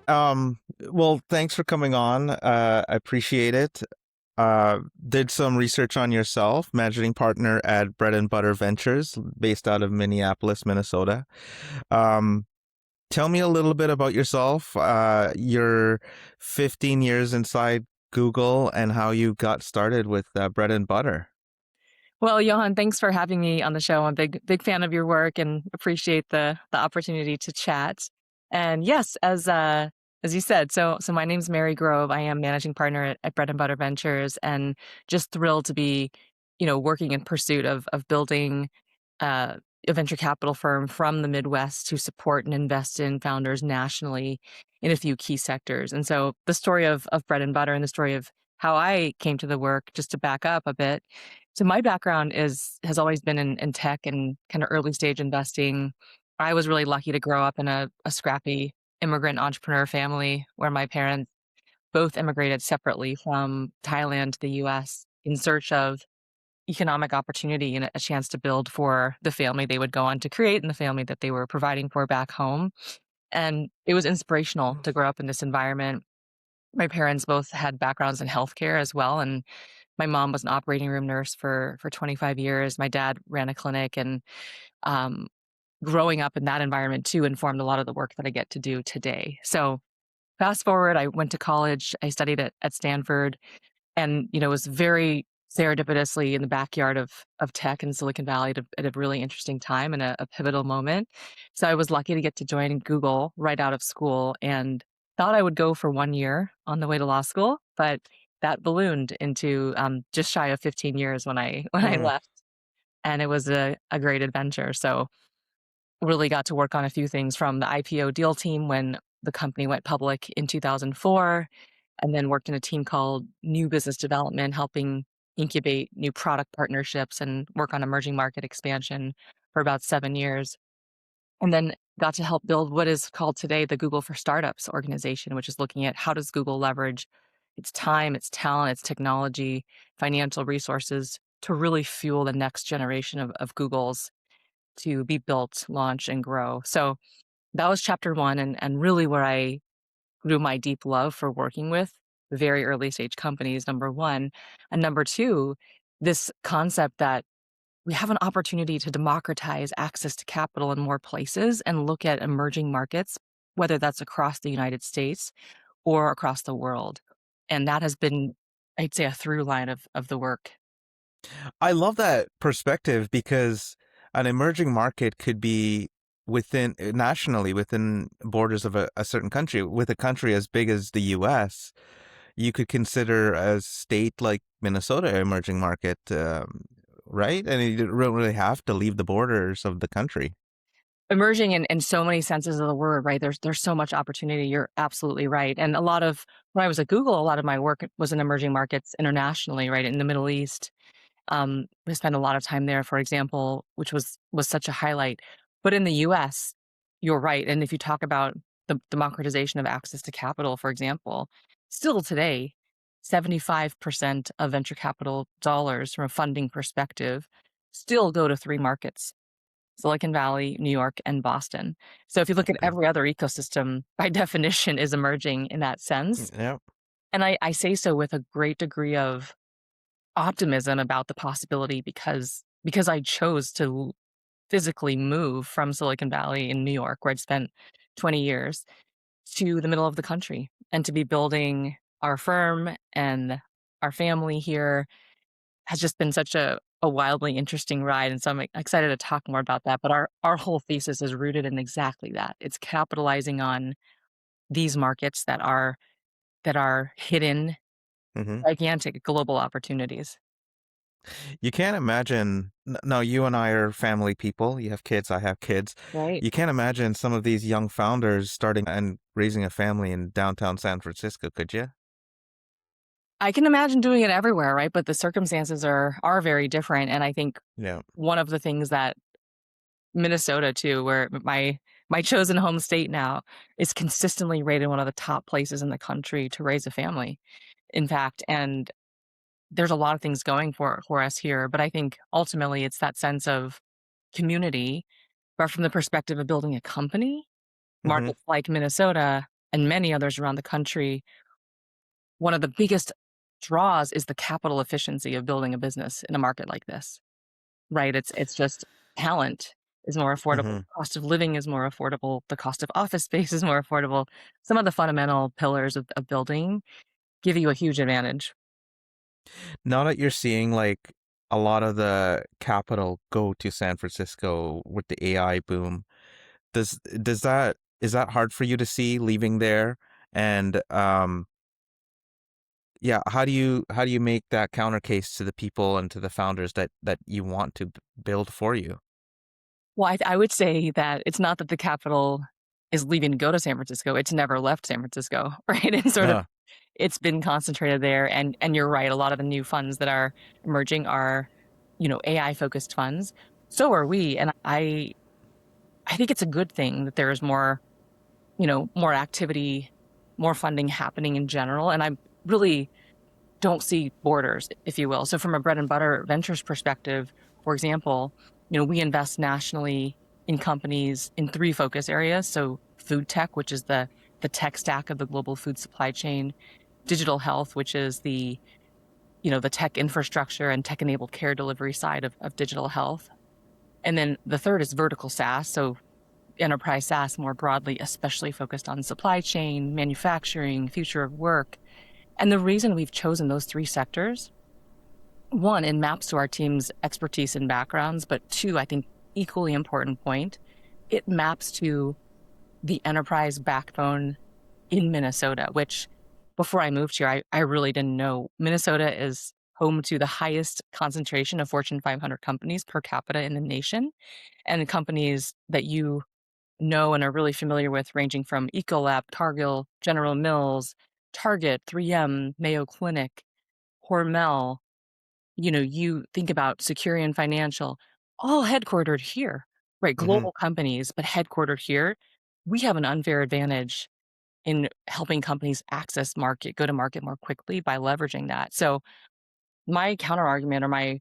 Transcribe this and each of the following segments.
Well, thanks for coming on. I appreciate it. Did some research on yourself, managing partner at Bread and Butter Ventures, based out of Minneapolis, Minnesota. Um, Tell me a little bit about yourself. You're 15 years inside Google and how you got started with Bread and Butter. Well, Johan, thanks for having me on the show. I'm a big fan of your work and appreciate the opportunity to chat. And yes, as you said, so my name's Mary Grove. I am managing partner at Bread and Butter Ventures, and just thrilled to be, working in pursuit of building uh, a venture capital firm from the Midwest to support and invest in founders nationally in a few key sectors. And so the story of Bread and Butter and the story of how I came to the work, just to back up a bit. So my background has always been in tech and kind of early stage investing. I was really lucky to grow up in a scrappy immigrant entrepreneur family where my parents both immigrated separately from Thailand to the US in search of economic opportunity and a chance to build for the family they would go on to create and the family that they were providing for back home. And it was inspirational to grow up in this environment. My parents both had backgrounds in healthcare as well, and my mom was an operating room nurse for 25 years. My dad ran a clinic, and um, growing up in that environment too informed a lot of the work that I get to do today. So fast forward, I went to college. I studied at Stanford, and was very serendipitously in the backyard of tech in Silicon Valley at a really interesting time and a pivotal moment. So I was lucky to get to join Google right out of school, and thought I would go for 1 year on the way to law school, but that ballooned into just shy of 15 years when I Mm. left, and it was a great adventure. So really got to work on a few things from the IPO deal team when the company went public in 2004, and then worked in a team called New Business Development, helping incubate new product partnerships and work on emerging market expansion for about 7 years. And then got to help build what is called today the Google for Startups organization, which is looking at how does Google leverage its time, its talent, its technology, financial resources to really fuel the next generation of Googles to be built, launch, and grow. So that was chapter one, and really where I grew my deep love for working with very early stage companies, number one. And number two, this concept that we have an opportunity to democratize access to capital in more places and look at emerging markets, whether that's across the United States or across the world. And that has been, I'd say, a through line of the work. I love that perspective because an emerging market could be within nationally within borders of a certain country. With a country as big as the US, you could consider a state like Minnesota emerging market, right? And you don't really have to leave the borders of the country. Emerging in so many senses of the word, right? There's so much opportunity. You're absolutely right. And a lot of when I was at Google, a lot of my work was in emerging markets internationally, right? In the Middle East. I spent a lot of time there, for example, which was such a highlight. But in the US, you're right. And if you talk about the democratization of access to capital, for example, still today, 75% of venture capital dollars from a funding perspective still go to three markets: Silicon Valley, New York, and Boston. So if you look at Okay. every other ecosystem, by definition, is emerging in that sense. Yeah. And I say so with a great degree of optimism about the possibility because I chose to physically move from Silicon Valley in New York, where I'd spent 20 years, to the middle of the country and to be building our firm and our family here has just been such a wildly interesting ride. And so I'm excited to talk more about that. But our whole thesis is rooted in exactly that. It's capitalizing on these markets that are hidden, Hmm. gigantic global opportunities. You can't imagine. No, you and I are family people. You have kids, I have kids. Right. You can't imagine some of these young founders starting and raising a family in downtown San Francisco, could you? I can imagine doing it everywhere, right? But the circumstances are very different. And I think Yeah. one of the things that Minnesota too, where my chosen home state now, is consistently rated one of the top places in the country to raise a family, in fact. And there's a lot of things going for us here, but I think ultimately it's that sense of community, but from the perspective of building a company, Hmm. markets like Minnesota, and many others around the country, one of the biggest draws is the capital efficiency of building a business in a market like this, right? It's just talent is more affordable, Hmm. cost of living is more affordable, the cost of office space is more affordable. Some of the fundamental pillars of building give you a huge advantage. Now that you're seeing like a lot of the capital go to San Francisco with the AI boom, does that is that hard for you to see leaving there? And yeah, how do you make that counter case to the people and to the founders that you want to build for you? Well, I would say that it's not that the capital is leaving to go to San Francisco, it's never left San Francisco, right? It's sort of Yeah. it's been concentrated there, and you're right, a lot of the new funds that are emerging are, AI-focused funds. So are we, and I think it's a good thing that there is more, more activity, more funding happening in general, and I really don't see borders, if you will. So from a bread and butter ventures perspective, for example, we invest nationally in companies in three focus areas. So food tech, which is the tech stack of the global food supply chain, digital health, which is the tech infrastructure and tech enabled care delivery side of digital health. And then the third is vertical SaaS. So enterprise SaaS more broadly, especially focused on supply chain, manufacturing, future of work. And the reason we've chosen those three sectors, one, it maps to our team's expertise and backgrounds, but two, I think equally important point, it maps to the enterprise backbone in Minnesota, which before I moved here, I really didn't know. Minnesota is home to the highest concentration of Fortune 500 companies per capita in the nation, and companies that you know and are really familiar with, ranging from Ecolab, Cargill, General Mills, Target, 3M, Mayo Clinic, Hormel. You think about Securian Financial, all headquartered here, right? Hmm. Global companies, but headquartered here. We have an unfair advantage in helping companies access market, go to market more quickly by leveraging that. So my counter argument or my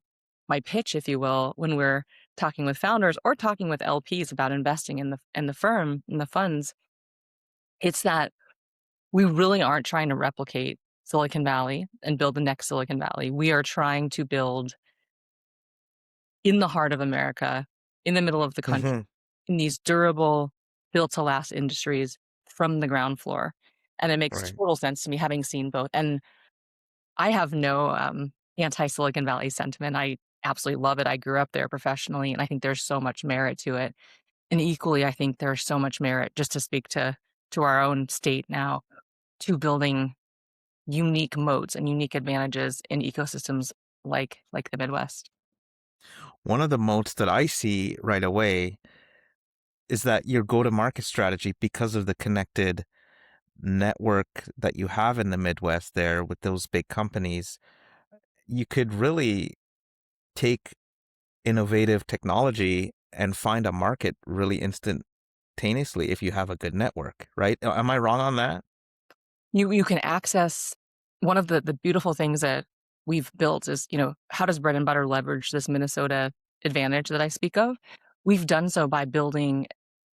pitch, if you will, when we're talking with founders or talking with LPs about investing in the firm, in the funds, it's that we really aren't trying to replicate Silicon Valley and build the next Silicon Valley. We are trying to build in the heart of America, in the middle of the country, Hmm. in these durable, built to last industries from the ground floor. And it makes Right. total sense to me having seen both. And I have no anti Silicon Valley sentiment. I absolutely love it. I grew up there professionally, and I think there's so much merit to it. And equally, I think there's so much merit, just to speak to our own state now, to building unique moats and unique advantages in ecosystems like the Midwest. One of the moats that I see right away is that your go-to-market strategy, because of the connected network that you have in the Midwest there with those big companies, you could really take innovative technology and find a market really instantaneously if you have a good network, right? Am I wrong on that? You can access one of the beautiful things that we've built is, how does bread and butter leverage this Minnesota advantage that I speak of? We've done so by building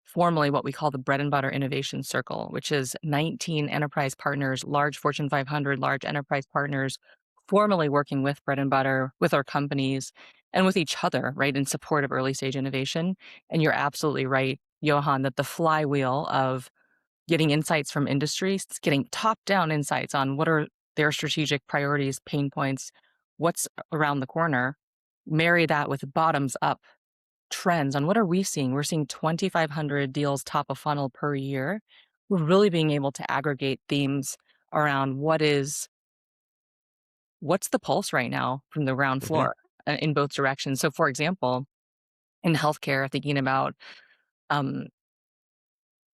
formally what we call the bread and butter innovation circle, which is 19 enterprise partners, large Fortune 500, large enterprise partners, formally working with bread and butter, with our companies, and with each other, right, in support of early stage innovation. And you're absolutely right, Johan, that the flywheel of getting insights from industries, getting top-down insights on what are their strategic priorities, pain points, what's around the corner, marry that with bottoms-up trends on what are we seeing? We're seeing 2,500 deals top of funnel per year. We're really being able to aggregate themes around what's the pulse right now from the ground Hmm. floor, in both directions. So, for example, in healthcare, thinking about, um,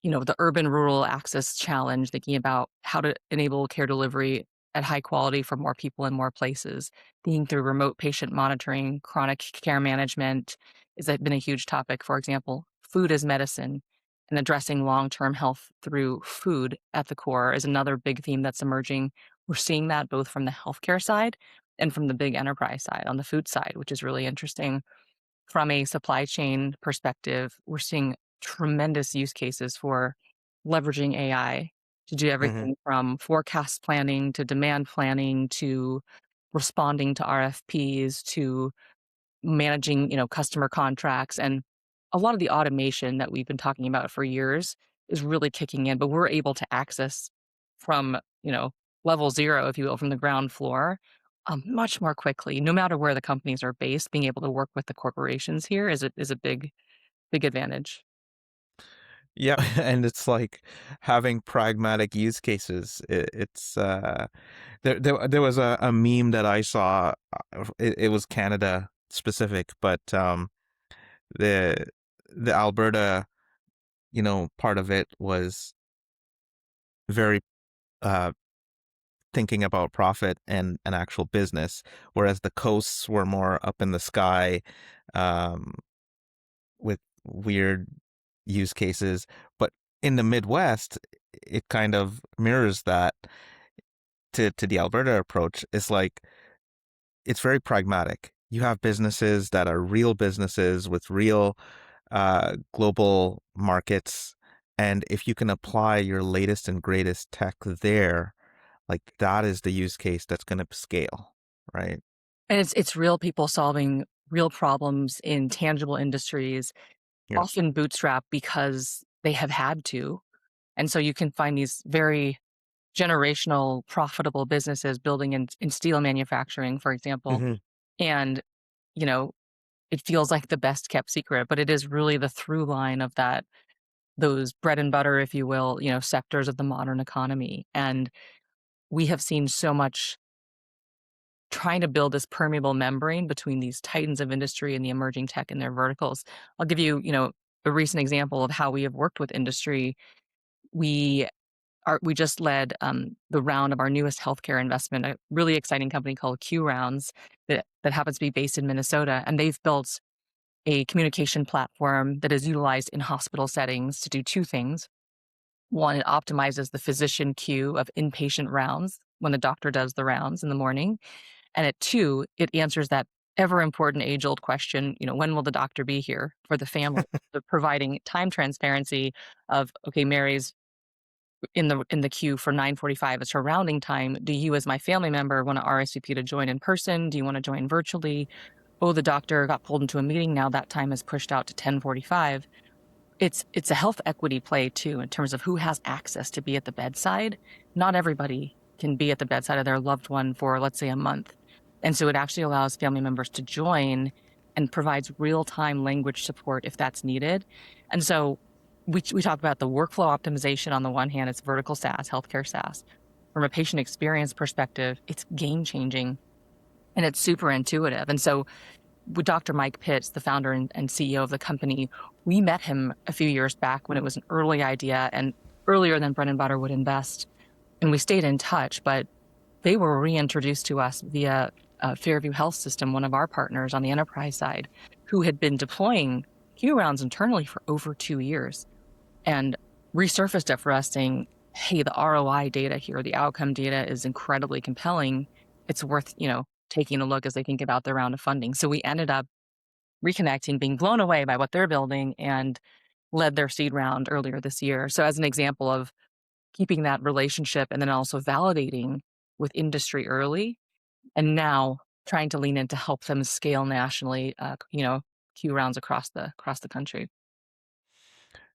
the urban rural access challenge, thinking about how to enable care delivery at high quality for more people in more places, thinking through remote patient monitoring, chronic care management has been a huge topic. For example, food as medicine and addressing long-term health through food at the core is another big theme that's emerging. We're seeing that both from the healthcare side and from the big enterprise side on the food side, which is really interesting. From a supply chain perspective, we're seeing tremendous use cases for leveraging AI to do Hmm. everything from forecast planning to demand planning to responding to RFPs to managing, customer contracts. And a lot of the automation that we've been talking about for years is really kicking in, but we're able to access from, level zero, if you will, from the ground floor, much more quickly, no matter where the companies are based. Being able to work with the corporations here is a big, big advantage. Yeah, and it's like having pragmatic use cases. It's there was a meme that I saw. It was Canada specific, but the the Alberta, part of it was very uh thinking about profit and an actual business, whereas the coasts were more up in the sky, um, with weird use cases. But in the Midwest, it kind of mirrors that to the Alberta approach. It's like it's very pragmatic. You have businesses that are real businesses with real global markets. And if you can apply your latest and greatest tech there, like that is the use case that's going to scale, right? And it's real people solving real problems in tangible industries, Yeah. often bootstrapped because they have had to. And so you can find these very generational profitable businesses building in steel manufacturing, for example. Hmm. And, you know, it feels like the best kept secret, but it is really the through line of those bread and butter, if you will, sectors of the modern economy. And we have seen so much trying to build this permeable membrane between these titans of industry and the emerging tech in their verticals. I'll give you, a recent example of how we have worked with industry. We we just led the round of our newest healthcare investment, a really exciting company called Q Rounds that happens to be based in Minnesota, and they've built a communication platform that is utilized in hospital settings to do two things. One, it optimizes the physician queue of inpatient rounds when the doctor does the rounds in the morning. And at two, it answers that ever important age old question, when will the doctor be here for the family? So providing time transparency of, okay, Mary's in the queue for 9:45 is her rounding time. Do you, as my family member, want to RSVP to join in person? Do you want to join virtually? Oh, the doctor got pulled into a meeting. Now that time is pushed out to 10:45. It's a health equity play too in terms of who has access to be at the bedside. Not everybody can be at the bedside of their loved one for, let's say, a month. And so it actually allows family members to join and provides real-time language support if that's needed. And so we talk about the workflow optimization on the one hand, it's vertical SaaS, healthcare SaaS. From a patient experience perspective, it's game changing and it's super intuitive. And so with Dr. Mike Pitts, the founder and CEO of the company, we met him a few years back when it was an early idea and earlier than Brennan Butter would invest. And we stayed in touch, but they were reintroduced to us via Fairview Health System, one of our partners on the enterprise side, who had been deploying Q rounds internally for over 2 years and resurfaced it for us saying, hey, the ROI data here, the outcome data is incredibly compelling. It's worth, taking a look as they think about their round of funding. So we ended up reconnecting, being blown away by what they're building and led their seed round earlier this year. So as an example of keeping that relationship and then also validating with industry early and now trying to lean in to help them scale nationally, Q rounds across the country.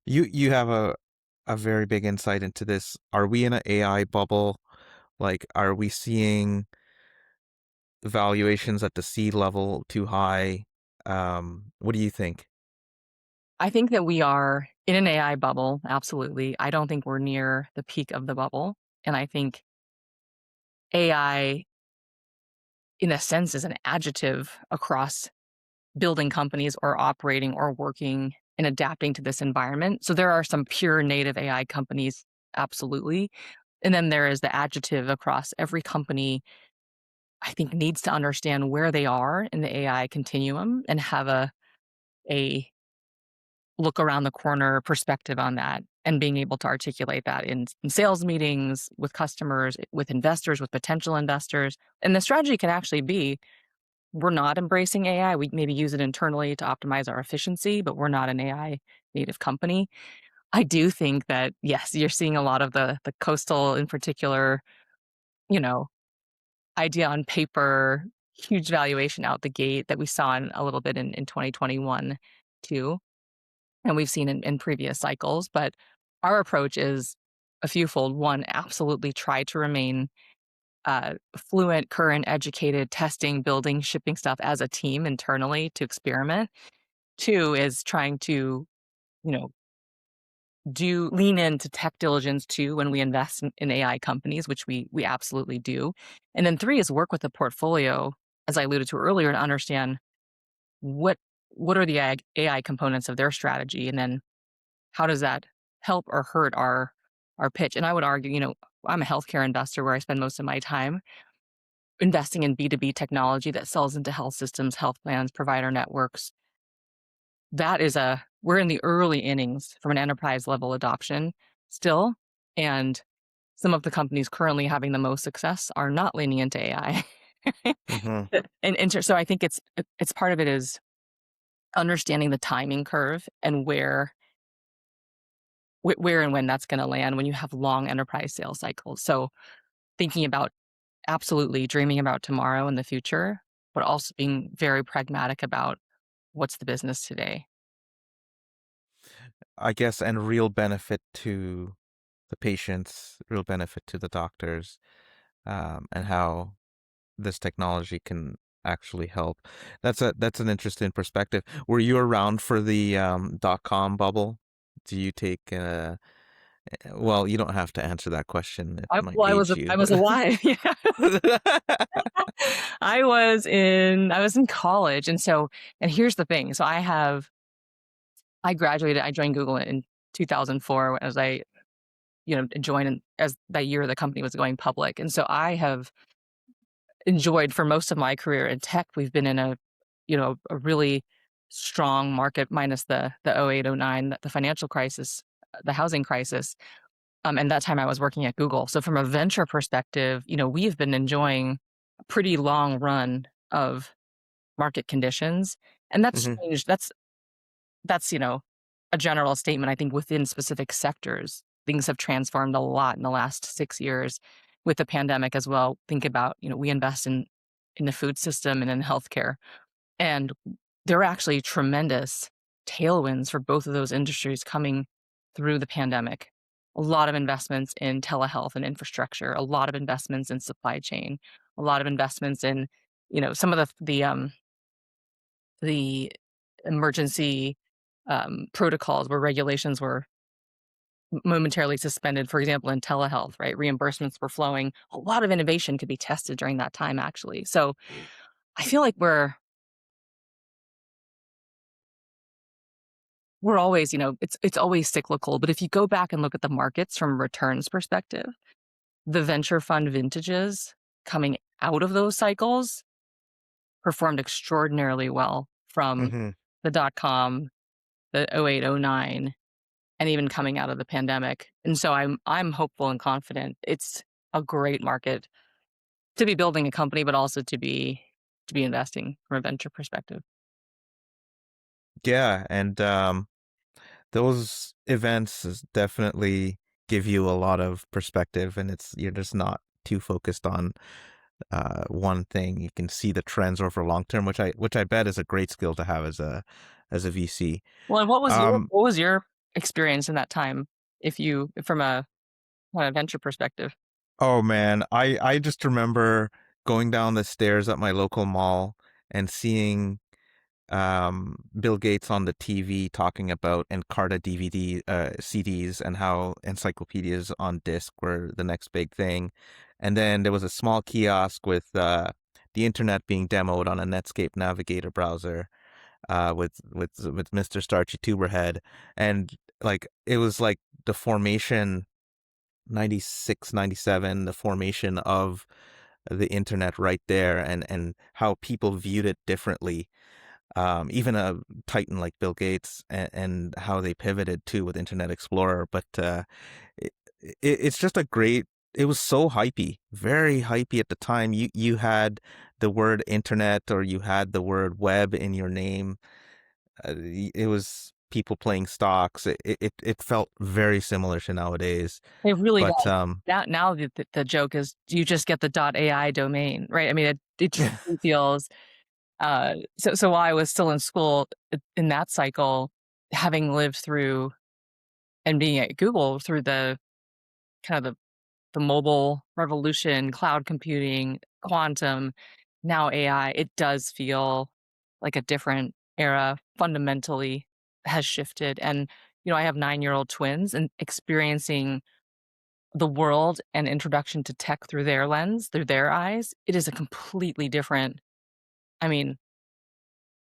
You have a very big insight into this. Are we in an AI bubble? Like, are we seeing valuations at the seed level too high? What do you think? I think that we are in an AI bubble, absolutely. I don't think we're near the peak of the bubble. And I think AI, in a sense, is an adjective across building companies or operating or working and adapting to this environment. So there are some pure native AI companies, absolutely. And then there is the adjective across every company, I think needs to understand where they are in the AI continuum and have a look around the corner perspective on that and being able to articulate that in sales meetings with customers, with investors, with potential investors. And the strategy can actually be we're not embracing AI. We maybe use it internally to optimize our efficiency, but we're not an AI native company. I do think that, yes, you're seeing a lot of the coastal in particular, you know, idea on paper, huge valuation out the gate that we saw in a little bit in 2021 too, and we've seen in previous cycles. But our approach is a fewfold. One, absolutely try to remain fluent, current, educated, testing, building, shipping stuff as a team internally to experiment. Two is trying to, you know, do lean into tech diligence too when we invest in AI companies, which we absolutely do. And then three is work with a portfolio, as I alluded to earlier, to understand what what are the AI components of their strategy, and then how does that help or hurt our pitch. And I would argue, I'm a healthcare investor where I spend most of my time investing in B2B technology that sells into health systems, health plans, provider networks. That is a we're in the early innings from an enterprise level adoption still, and some of the companies currently having the most success are not leaning into AI. Hmm. So I think it's part of it is understanding the timing curve and where and when that's gonna land when you have long enterprise sales cycles. So thinking about absolutely dreaming about tomorrow and the future, but also being very pragmatic about what's the business today. I guess, and real benefit to the patients, real benefit to the doctors, and how this technology can actually help. That's an interesting perspective. Were you around for the .com bubble? Do you take well, you don't have to answer that question. It might age I you, was but alive. Yeah. I was in college, and here's the thing. I graduated, I joined Google in 2004 as I, joined as that year the company was going public. And so I have enjoyed for most of my career in tech, we've been in a really strong market minus the 08, 09, the financial crisis, the housing crisis. And that time I was working at Google. So from a venture perspective, we've been enjoying a pretty long run of market conditions. And that's hmm changed. That's, a general statement. I think within specific sectors, things have transformed a lot in the last 6 years with the pandemic as well. Think about, we invest in the food system and in healthcare. And there are actually tremendous tailwinds for both of those industries coming through the pandemic. A lot of investments in telehealth and infrastructure, a lot of investments in supply chain, a lot of investments in, some of the emergency protocols where regulations were momentarily suspended, for example, in telehealth, right? Reimbursements were flowing. A lot of innovation could be tested during that time, actually. So I feel like we're always, it's always cyclical. But if you go back and look at the markets from a returns perspective, the venture fund vintages coming out of those cycles performed extraordinarily well from hmm the dot com, the 08, 09, and even coming out of the pandemic. And so I'm hopeful and confident. It's a great market to be building a company, but also to be investing from a venture perspective. Yeah, and those definitely give you a lot of perspective, and you're just not too focused on one thing. You can see the trends over long term, which I bet is a great skill to have as a VC. Well, and Um, what was your experience in that time, if you from a venture perspective? oh man, I just remember going down the stairs at my local mall and seeing Bill Gates on the TV talking about Encarta DVD CDs and how encyclopedias on disc were the next big thing. And then there was a small kiosk with the internet being demoed on a Netscape Navigator browser with Mr. Starchy Tuberhead. And like it was like the formation 96, 97, the formation of the internet right there, and how people viewed it differently, even a titan like Bill Gates, and how they pivoted too with Internet Explorer. But it, it's just a great. It was so hypey, very hypey at the time. You had the word internet or you had the word web in your name. It was people playing stocks. It felt very similar to nowadays. It really But does. Now the joke is, do you just get the .ai domain, right? I mean, it truly feels, so while I was still in school in that cycle, having lived through and being at Google through the kind of the mobile revolution, cloud computing, quantum, now AI, it does feel like a different era fundamentally has shifted. And, I have 9-year-old twins, and experiencing the world and introduction to tech through their lens, through their eyes, it is a completely different. I mean,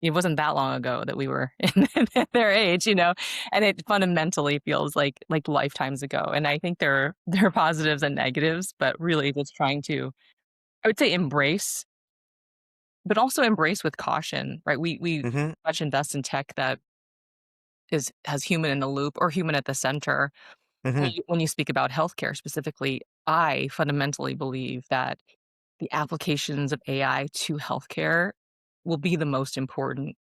it wasn't that long ago that we were in their age, and it fundamentally feels like lifetimes ago. And I think there are positives and negatives, but really just trying to, I would say, embrace, but also embrace with caution, right? We hmm much invest in tech that has human in the loop or human at the center. hmm When you speak about healthcare specifically, I fundamentally believe that the applications of AI to healthcare will be the most important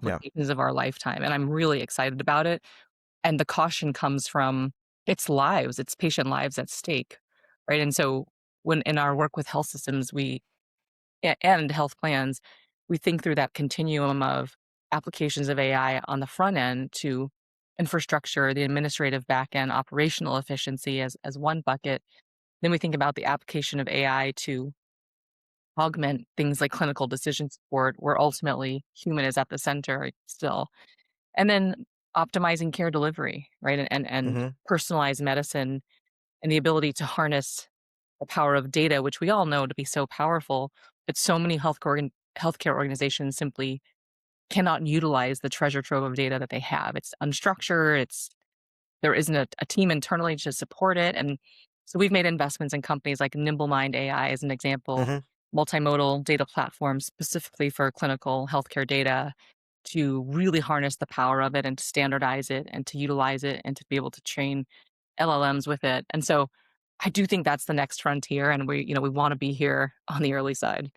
Yeah. applications of our lifetime, and I'm really excited about it. And the caution comes from, it's patient lives at stake, right? And so when in our work with health systems, and health plans, we think through that continuum of applications of AI on the front end to infrastructure, the administrative back end, operational efficiency as one bucket. Then we think about the application of AI to augment things like clinical decision support, where ultimately human is at the center still. And then optimizing care delivery, right? And hmm personalized medicine, and the ability to harness the power of data, which we all know to be so powerful, but so many healthcare organizations simply cannot utilize the treasure trove of data that they have. It's unstructured. There isn't a team internally to support it. And so we've made investments in companies like NimbleMind AI as an example, hmm multimodal data platforms specifically for clinical healthcare data, to really harness the power of it and to standardize it and to utilize it and to be able to train LLMs with it. And so I do think that's the next frontier, and we want to be here on the early side.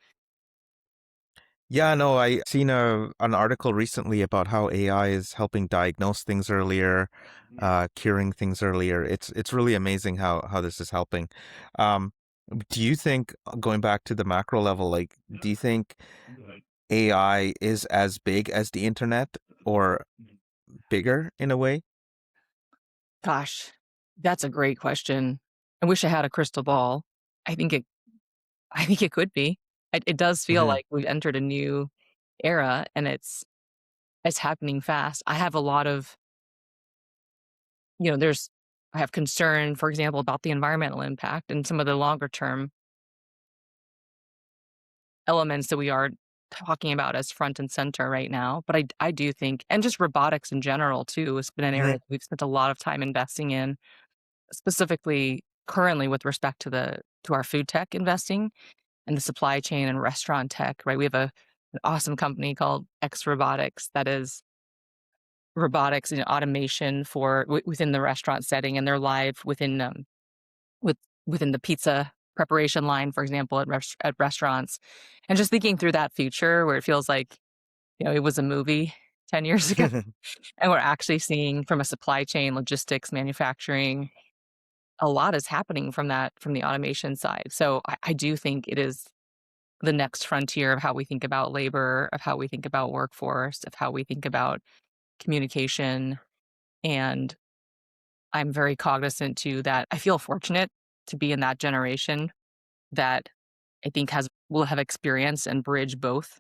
Yeah, no, I seen an article recently about how AI is helping diagnose things earlier, curing things earlier. It's really amazing how this is helping. Um, do you think, going back to the macro level, like, do you think AI is as big as the internet or bigger in a way? Gosh, that's a great question. I wish I had a crystal ball. I think it I think it could be. It does feel hmm like we've entered a new era, and it's happening fast. I have a lot of, there's I have concern, for example, about the environmental impact and some of the longer term elements that we are talking about as front and center right now. But I do think, and just robotics in general too, has been an area hmm that we've spent a lot of time investing in, specifically currently with respect to our food tech investing and the supply chain and restaurant tech, right? We have an awesome company called X Robotics that is robotics and automation for within the restaurant setting, and they're live with within the pizza preparation line, for example, at restaurants. And just thinking through that future where it feels like, it was a movie 10 years ago, and we're actually seeing from a supply chain, logistics, manufacturing, a lot is happening from the automation side. So I do think it is the next frontier of how we think about labor, of how we think about workforce, of how we think about communication. And I'm very cognizant too that I feel fortunate to be in that generation that I think will have experience and bridge both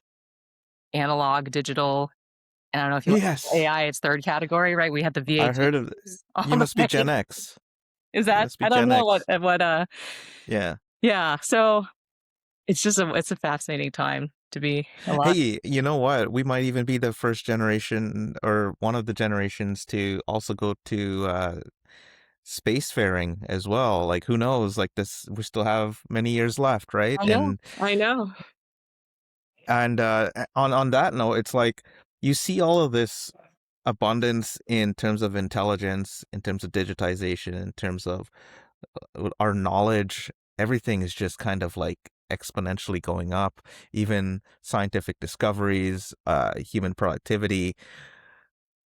analog, digital, and I don't know if you want Yes, AI, it's third category, right? We had the I heard of VHS all you the must be way. Gen X. Is You that, must be I don't Gen know X. Yeah. yeah. So it's a fascinating time to be alive. Hey, you know what? We might even be the first generation or one of the generations to also go to spacefaring as well. Like, who knows? Like, this, we still have many years left, right? I know. I know. And on that note, it's like you see all of this abundance in terms of intelligence, in terms of digitization, in terms of our knowledge. Everything is just kind of like exponentially going up. Even scientific discoveries, human productivity.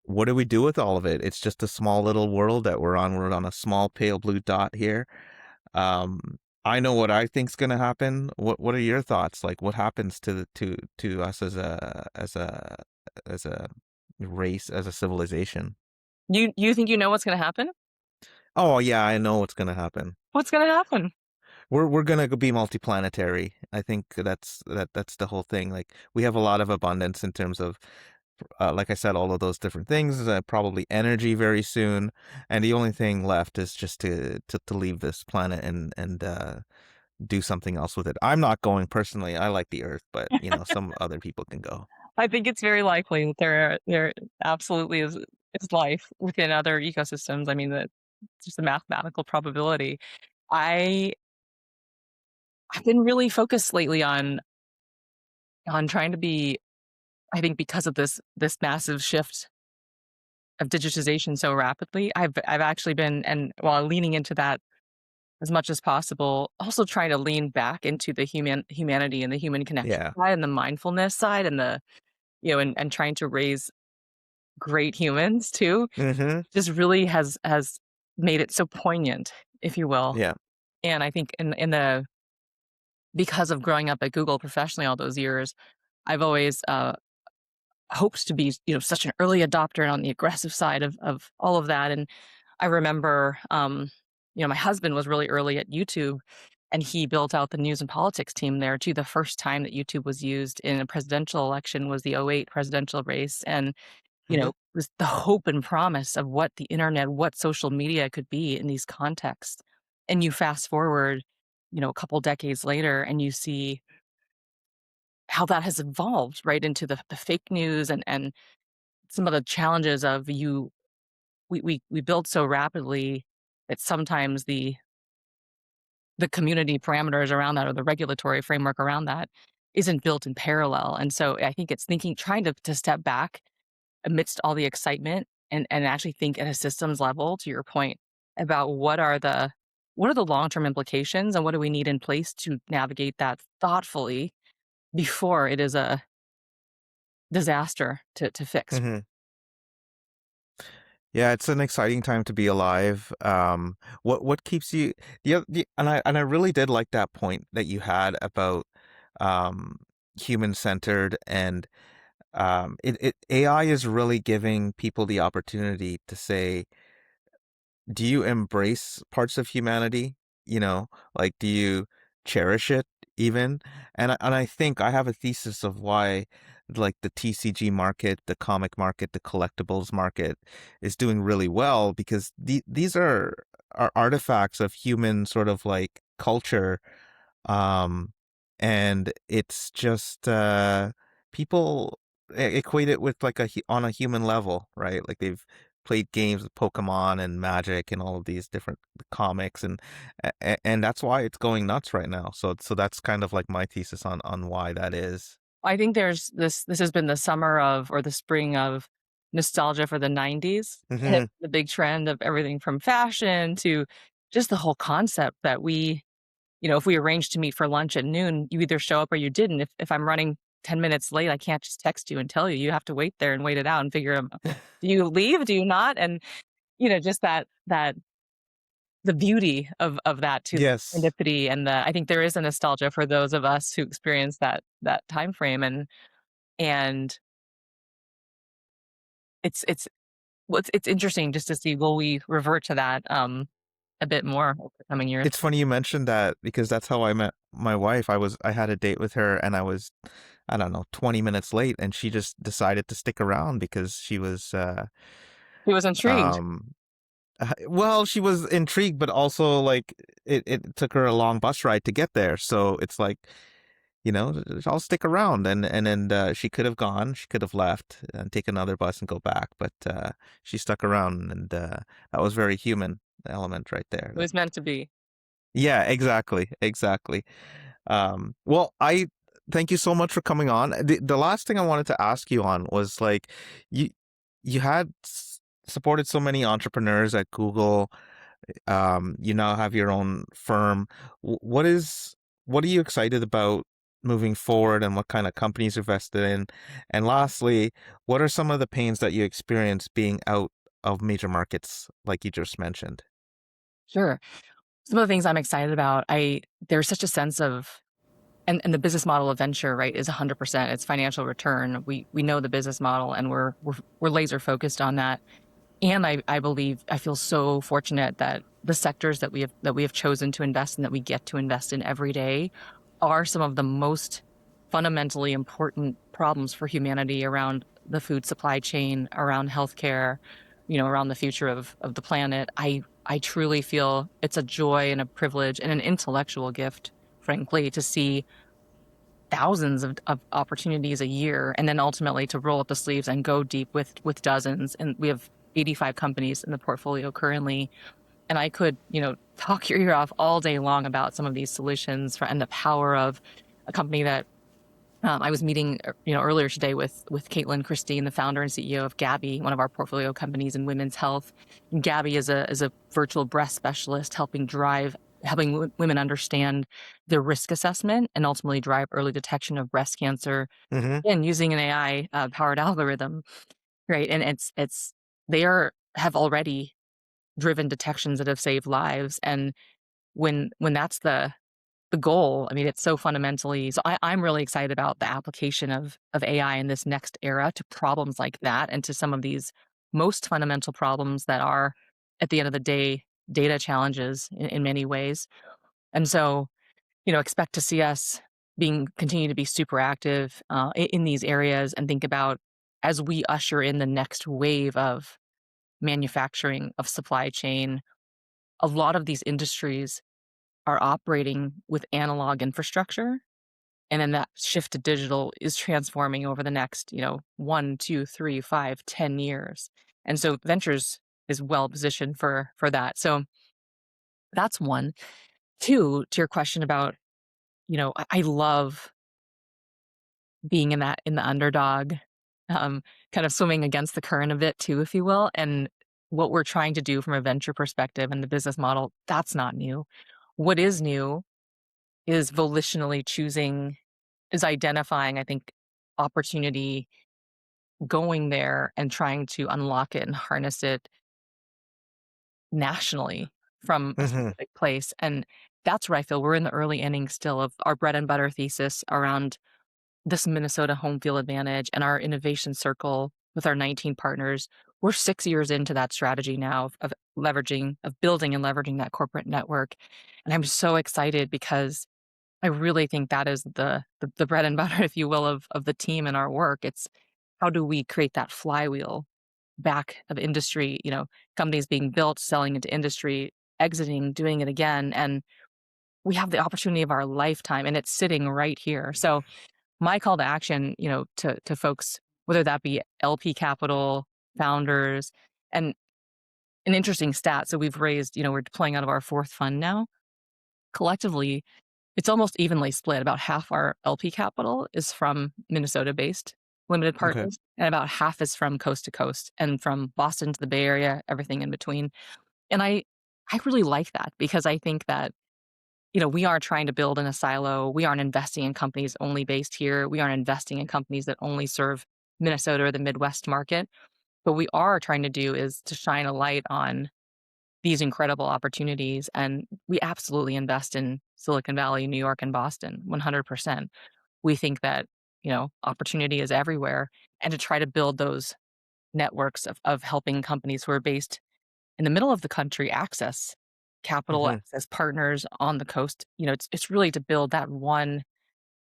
what do we do with all of it? It's just a small little world that we're on. We're on a small pale blue dot here. I know what I think's going to happen. What are your thoughts? Like, what happens to to us as a race, as a civilization? You think you know what's going to happen? Oh yeah, I know what's going to happen. What's going to happen? We're going to be multiplanetary. I think that's the whole thing. Like, we have a lot of abundance in terms of, like I said, all of those different things. Probably energy very soon, and the only thing left is just to leave this planet and do something else with it. I'm not going personally. I like the Earth, but some other people can go. I think it's very likely that there absolutely is life within other ecosystems. I mean, that just a mathematical probability. I I've been really focused lately on trying to be, I think because of this massive shift of digitization so rapidly, I've actually been, and while leaning into that as much as possible, also trying to lean back into the humanity and the human connection Yeah. side and the mindfulness side and the, and trying to raise great humans too, Mm-hmm. just really has made it so poignant, if you will. Yeah. And I think in the because of growing up at Google professionally all those years, I've always hoped to be, such an early adopter and on the aggressive side of all of that. And I remember, my husband was really early at YouTube, and he built out the news and politics team there too. The first time that YouTube was used in a presidential election was the '08 presidential race, and Mm-hmm. was the hope and promise of what the internet, what social media could be in these contexts. And you fast forward, a couple decades later, and you see how that has evolved right into the fake news and some of the challenges of we build so rapidly that sometimes the community parameters around that or the regulatory framework around that isn't built in parallel. And so I think it's trying to step back amidst all the excitement and actually think at a systems level, to your point, about what are the long-term implications and what do we need in place to navigate that thoughtfully before it is a disaster to fix. Mm-hmm. Yeah, it's an exciting time to be alive. What keeps you and I really did like that point that you had about um human centered and AI is really giving people the opportunity to say, do you embrace parts of humanity? You know, like, do you cherish it even? And I think I have a thesis of why, like, the TCG market, the comic market, the collectibles market is doing really well because these are artifacts of human sort of like culture, um, and it's just people equate it with like on a human level, right? Like, they've played games with Pokemon and Magic and all of these different comics, and that's why it's going nuts right now. So that's kind of like my thesis on why that is. I think there's this has been the summer of or the spring of nostalgia for the '90s, Hmm. the big trend of everything from fashion to just the whole concept that if we arrange to meet for lunch at noon, you either show up or you didn't. If I'm running 10 minutes late, I can't just text you and tell you. You have to wait there and wait it out and figure out, do you leave? Do you not? And, just that the beauty of that too, the Yes. serendipity and I think there is a nostalgia for those of us who experienced that time frame. And it's it's interesting just to see, will we revert to that a bit more over the coming years. It's funny you mentioned that because that's how I met my wife. I had a date with her and I was, I don't know, 20 minutes late, and she just decided to stick around because she was He was intrigued. um well, she was intrigued, but also like it took her a long bus ride to get there. So it's like, I'll stick around, and she could have gone, she could have left and take another bus and go back, but she stuck around, and that was very human element right there. It was meant to be. Yeah, exactly, exactly. Well, I thank you so much for coming on. The last thing I wanted to ask you on was like, you you had supported so many entrepreneurs at Google. You now have your own firm. What are you excited about moving forward and what kind of companies you're invested in? And lastly, what are some of the pains that you experience being out of major markets like you just mentioned? Sure. Some of the things I'm excited about, there's such a sense of, and the business model of venture, right, is 100%. It's financial return. We know the business model, and we're laser focused on that. And I believe I feel so fortunate that the sectors that we have chosen to invest in, that we get to invest in every day, are some of the most fundamentally important problems for humanity around the food supply chain, around healthcare, around the future of the planet. I truly feel it's a joy and a privilege and an intellectual gift, frankly, to see thousands of opportunities a year, and then ultimately to roll up the sleeves and go deep with dozens. And we have 85 companies in the portfolio currently. And I could, talk your ear off all day long about some of these solutions and the power of a company that I was meeting, earlier today with Caitlin Christine, the founder and CEO of Gabby, one of our portfolio companies in women's health. And Gabby is a virtual breast specialist, helping women understand their risk assessment and ultimately drive early detection of breast cancer, Hmm. and using an AI powered algorithm, right? And have already driven detections that have saved lives. And when that's the goal, I mean, it's so fundamentally, so I'm really excited about the application of AI in this next era to problems like that, and to some of these most fundamental problems that are, at the end of the day, data challenges in many ways. And so, expect to see us continue to be super active in these areas, and think about, as we usher in the next wave of manufacturing, of supply chain, a lot of these industries are operating with analog infrastructure. And then that shift to digital is transforming over the next, 1, 2, 3, 5, 10 years. And so ventures is well positioned for that. So that's one. Two, to your question about, I love being in the underdog, kind of swimming against the current a bit too, if you will. And what we're trying to do from a venture perspective and the business model, that's not new. What is new is volitionally choosing, is identifying, I think, opportunity, going there and trying to unlock it and harness it nationally from a Hmm. specific place. And that's where I feel we're in the early innings still of our bread and butter thesis around this Minnesota home field advantage and our innovation circle with our 19 partners. We're 6 years into that strategy now of building and leveraging that corporate network. And I'm so excited because I really think that is the bread and butter, if you will, of the team and our work. It's, how do we create that flywheel back of industry, companies being built, selling into industry, exiting, doing it again. And we have the opportunity of our lifetime, and it's sitting right here. So my call to action, to folks, whether that be LP capital, founders, and an interesting stat. So we've raised, we're deploying out of our fourth fund now. Collectively, it's almost evenly split. About half our LP capital is from Minnesota-based limited Okay. partners, and about half is from coast to coast and from Boston to the Bay Area, everything in between. And I really like that, because I think that, we aren't trying to build in a silo. We aren't investing in companies only based here. We aren't investing in companies that only serve Minnesota or the Midwest market. What we are trying to do is to shine a light on these incredible opportunities. And we absolutely invest in Silicon Valley, New York, and Boston, 100%. We think that, opportunity is everywhere, and to try to build those networks of helping companies who are based in the middle of the country access capital, Hmm. access partners on the coast. It's really to build that one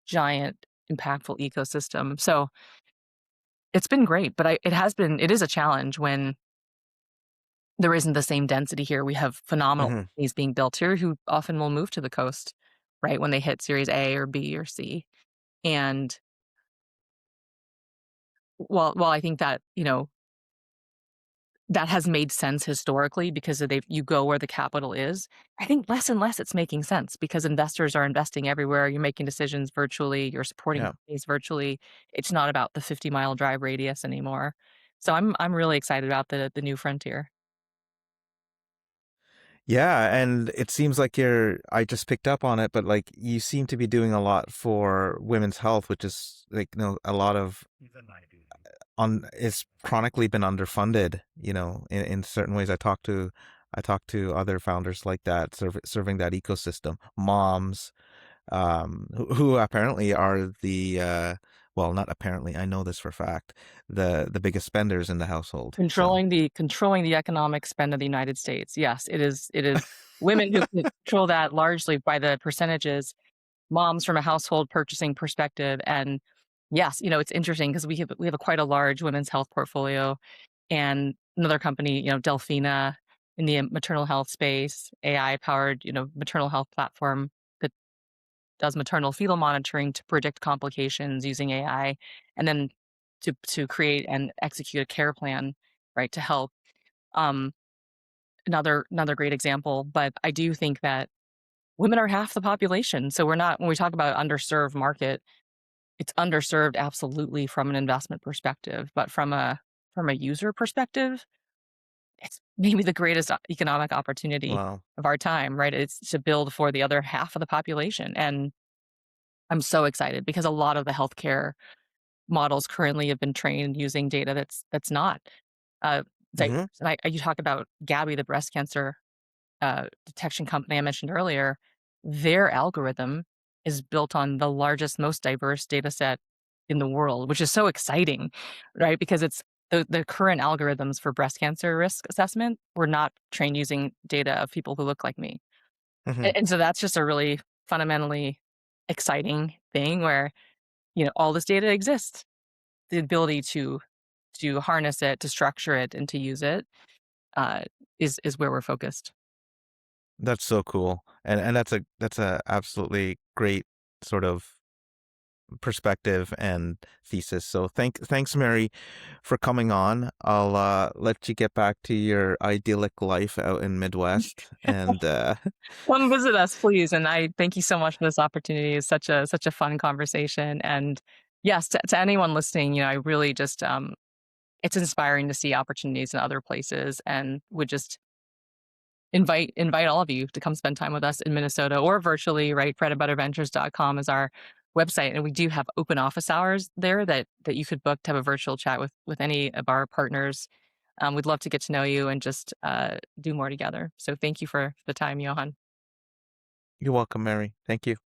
giant impactful ecosystem. So it's been great, but it is a challenge when there isn't the same density here. We have phenomenal Hmm. companies being built here who often will move to the coast, right, when they hit Series A or B or C. And while I think that, that has made sense historically, because you go where the capital is, I think less and less it's making sense, because investors are investing everywhere. You're making decisions virtually, you're supporting Yeah. companies virtually. It's not about the 50-mile drive radius anymore. So I'm really excited about the new frontier. Yeah, and it seems like I just picked up on it, but like you seem to be doing a lot for women's health, which is like, a lot of on it's chronically been underfunded, in certain ways. I talk to other founders like that, serving that ecosystem, moms, who apparently are well, not apparently, I know this for a fact, the biggest spenders in the household. So, Controlling the economic spend of the United States. Yes, it is women who control that largely by the percentages, moms from a household purchasing perspective. And yes, it's interesting because we have quite a large women's health portfolio, and another company, Delphina, in the maternal health space, AI powered, maternal health platform that does maternal fetal monitoring to predict complications using AI, and then to create and execute a care plan, right, to help. Um, another great example, but I do think that women are half the population. So we're not when we talk about underserved market, it's underserved absolutely from an investment perspective, but from a user perspective, it's maybe the greatest economic opportunity wow. of our time, right? It's to build for the other half of the population. And I'm so excited because a lot of the healthcare models currently have been trained using data that's not uh, diverse. Hmm. And you talk about Gabby, the breast cancer detection company I mentioned earlier, their algorithm is built on the largest, most diverse data set in the world, which is so exciting, right? Because it's the current algorithms for breast cancer risk assessment were not trained using data of people who look like me. Hmm. And so that's just a really fundamentally exciting thing where, all this data exists. The ability to harness it, to structure it, and to use it uh, is where we're focused. That's so cool, and that's a absolutely great sort of perspective and thesis. So thanks, Mary, for coming on. I'll let you get back to your idyllic life out in Midwest, and Come visit us, please, and I thank you so much for this opportunity. It's such a fun conversation, and yes, to anyone listening, I really just, it's inspiring to see opportunities in other places, and would just invite all of you to come spend time with us in Minnesota or virtually, right? breadandbutterventures.com is our website, and we do have open office hours there that you could book to have a virtual chat with any of our partners. We'd love to get to know you and just do more together. So thank you for the time, Johan. you're welcome, Mary. Thank you.